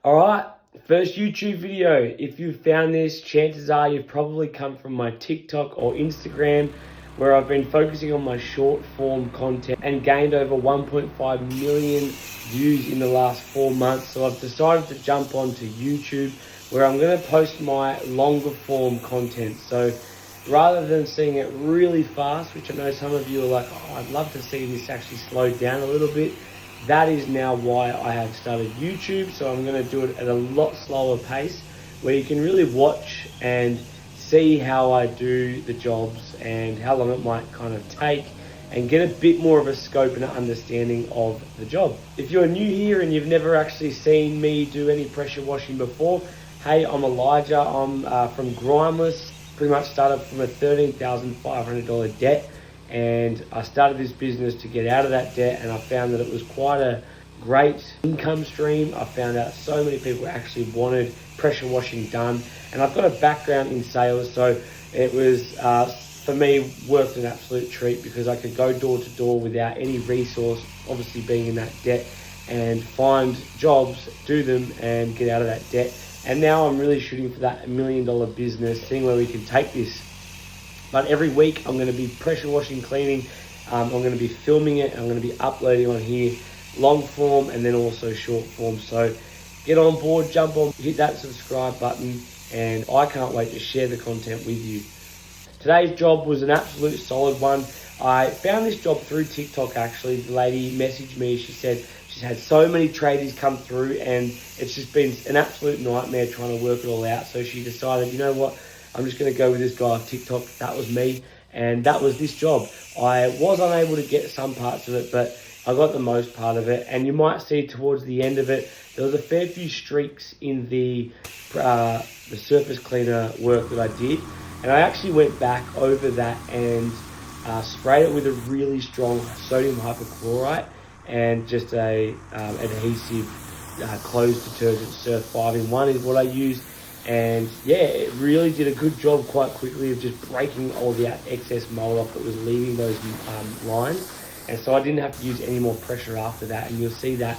Alright, first YouTube video. If you found this, chances are you've probably come from my TikTok or Instagram, where I've been focusing on my short form content and gained over 1.5 million views in the last 4 months. So I've decided to jump onto YouTube, where I'm going to post my longer form content. So rather than seeing it really fast, which I know some of you are like, oh, I'd love to see this actually slow down a little bit. That is now why I have started YouTube. So I'm going to do it at a lot slower pace, where you can really watch and see how I do the jobs and how long it might kind of take, and get a bit more of a scope and an understanding of the job. If you're new here and you've never actually seen me do any pressure washing before, hey, I'm Elijah. I'm from Grimeless. Pretty much started from a $13,500 debt. And I started this business to get out of that debt, and I found that it was quite a great income stream. I found out so many people actually wanted pressure washing done, and I've got a background in sales, so it was for me worth an absolute treat, because I could go door to door without any resource, obviously being in that debt, and find jobs, do them, and get out of that debt. And now I'm really shooting for that $1 million business, seeing where we can take this. But every week I'm going to be pressure washing, cleaning. I'm going to be filming it. I'm going to be uploading on here, long form and then also short form. So get on board, jump on, hit that subscribe button, and I can't wait to share the content with you. Today's job was an absolute solid one. I found this job through TikTok actually. The lady messaged me. She said she's had so many tradies come through, and it's just been an absolute nightmare trying to work it all out. So she decided, you know what? I'm just going to go with this guy on TikTok. That was me, and that was this job. I was unable to get some parts of it, but I got the most part of it. And you might see towards the end of it, there was a fair few streaks in the surface cleaner work that I did. And I actually went back over that and sprayed it with a really strong sodium hypochlorite and just a adhesive clothes detergent. Surf 5-in-1 is what I used. And yeah, it really did a good job quite quickly of just breaking all the excess mold off that was leaving those lines. And so I didn't have to use any more pressure after that, and you'll see that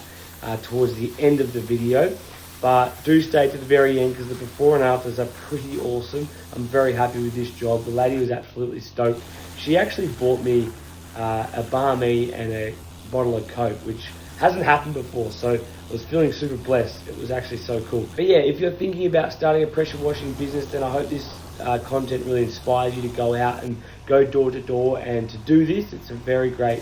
towards the end of the video. But do stay to the very end, because the before and afters are pretty awesome. I'm very happy with this job. The lady was absolutely stoked. She actually bought me a Barmy and a bottle of Coke, which hasn't happened before, so I was feeling super blessed. It was actually so cool. But yeah, if you're thinking about starting a pressure washing business, then I hope this content really inspires you to go out and go door to door and to do this. It's a very great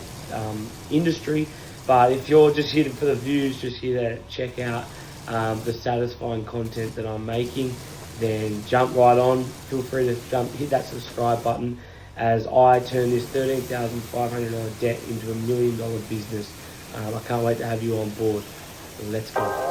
industry. But if you're just here for the views, just here to check out the satisfying content that I'm making, then jump right on. Feel free to hit that subscribe button, as I turn this $13,500 debt into $1 million business. I can't wait to have you on board. Let's go.